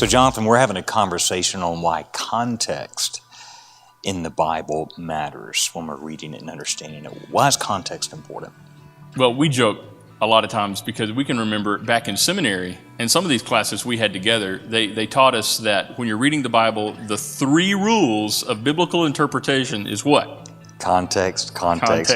So, Jonathan, we're having a conversation on why context in the Bible matters when we're reading it and understanding it. Why is context important? Well, we joke a lot of times because we can remember back in seminary, and some of these classes we had together, they taught us that when you're reading the Bible, the 3 rules of biblical interpretation is what? Context, context.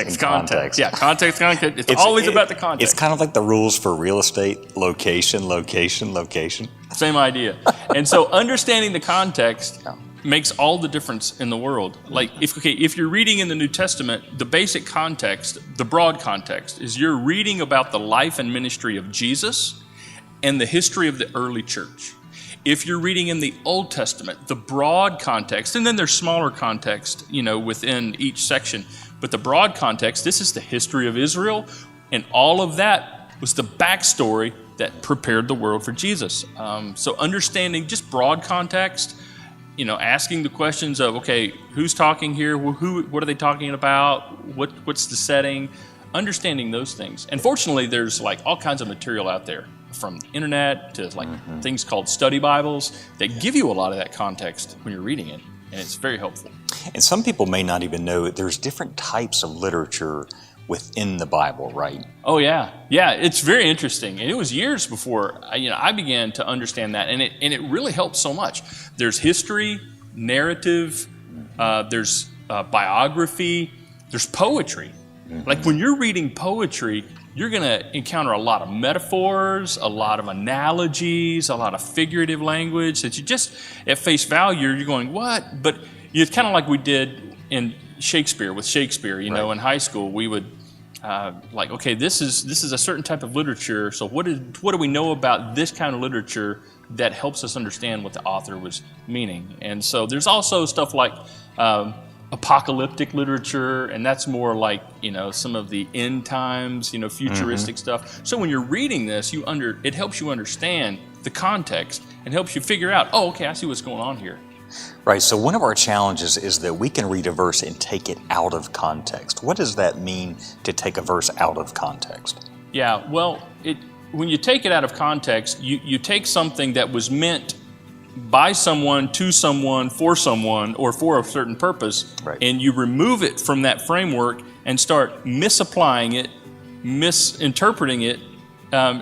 Yeah, context. It's always about the context. It's kind of like the rules for real estate: location, location, location. Same idea. And so understanding the context makes all the difference in the world. Like, if you're reading in the New Testament, the basic context, the broad context, is you're reading about the life and ministry of Jesus and the history of the early church. If you're reading in the Old Testament, the broad context, and then there's smaller context, within each section, but the broad context, this is the history of Israel, and all of that was the backstory that prepared the world for Jesus. So understanding just broad context, asking the questions of, okay, who's talking here? What are they talking about? What's the setting? Understanding those things. And fortunately, there's like all kinds of material out there, from the internet to things called study Bibles that give you a lot of that context when you're reading it. And it's very helpful. And some people may not even know there's different types of literature within the Bible, right? Oh, yeah. Yeah, it's very interesting. And it was years before I began to understand that. And it really helps so much. There's history, narrative, there's biography, there's poetry. Like when you're reading poetry, you're going to encounter a lot of metaphors, a lot of analogies, a lot of figurative language that you just, at face value, you're going, what? But it's kind of like we did in Shakespeare, in high school, we would okay, this is a certain type of literature. So what do we know about this kind of literature that helps us understand what the author was meaning? And so there's also stuff like apocalyptic literature, and that's more like some of the end times, futuristic stuff. So when you're reading this, it helps you understand the context and helps you figure out, oh, okay, I see what's going on here. Right, so one of our challenges is that we can read a verse and take it out of context. What does that mean to take a verse out of context? Yeah, well, when you take it out of context, you take something that was meant by someone, to someone, or for a certain purpose, and you remove it from that framework and start misapplying it, misinterpreting it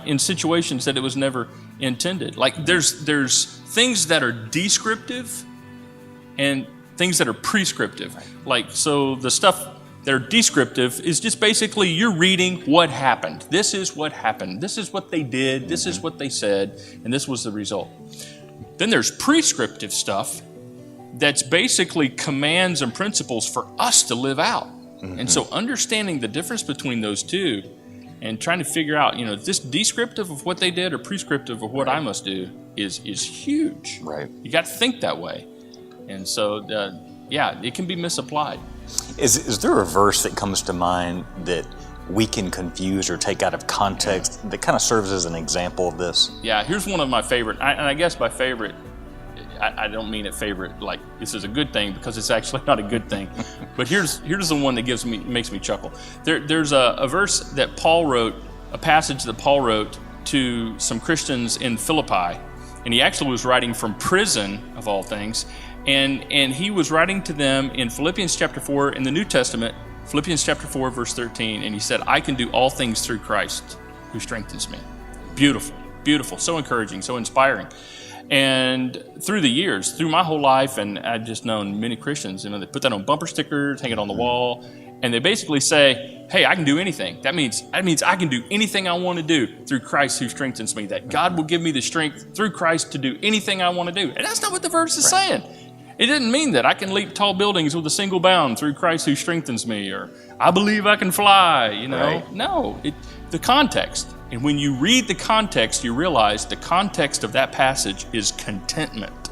in situations that it was never intended. Like there's things that are descriptive and things that are prescriptive. Like, so the stuff that are descriptive is just basically you're reading what happened. This is what happened. This is what they did. This is what they said. And this was the result. Then there's prescriptive stuff that's basically commands and principles for us to live out. And so understanding the difference between those two and trying to figure out, is this descriptive of what they did or prescriptive of what I must do is huge. Right. You got to think that way. And so, it can be misapplied. Is there a verse that comes to mind that we can confuse or take out of context that kind of serves as an example of this? Yeah, here's one of my favorite, and I guess by favorite, I don't mean it favorite like this is a good thing, because it's actually not a good thing. But here's the one that makes me chuckle. There's a verse that Paul wrote, a passage that Paul wrote to some Christians in Philippi, and he actually was writing from prison of all things, and he was writing to them in Philippians chapter 4 in the New Testament, Philippians chapter 4 verse 13, and he said, "I can do all things through Christ who strengthens me." Beautiful, beautiful, so encouraging, so inspiring. And through the years, through my whole life, and I've just known many Christians, they put that on bumper stickers, hang it on the wall, and they basically say, hey, I can do anything. That means I can do anything I want to do through Christ who strengthens me, that God will give me the strength through Christ to do anything I want to do. And that's not what the verse is saying. It didn't mean that I can leap tall buildings with a single bound through Christ who strengthens me, or I believe I can fly, Right. No, the context. And when you read the context, you realize the context of that passage is contentment.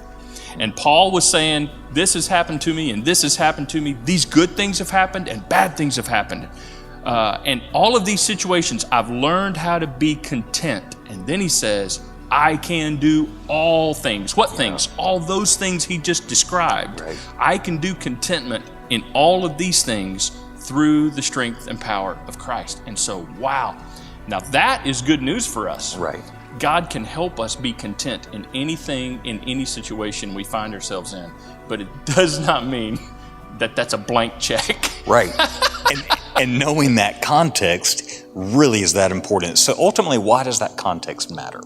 And Paul was saying, this has happened to me and this has happened to me. These good things have happened and bad things have happened. And all of these situations, I've learned how to be content. And then he says, I can do all things. What things? All those things he just described. Right. I can do contentment in all of these things through the strength and power of Christ. And so, wow. Now that is good news for us. Right. God can help us be content in anything, in any situation we find ourselves in, but it does not mean that that's a blank check. Right. And knowing that context really is that important. So ultimately, why does that context matter?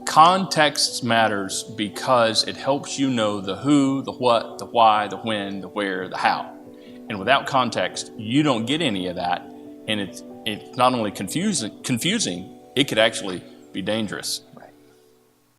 Context matters because it helps you know the who, the what, the why, the when, the where, the how. And without context, you don't get any of that. And it's not only confusing, it could actually be dangerous.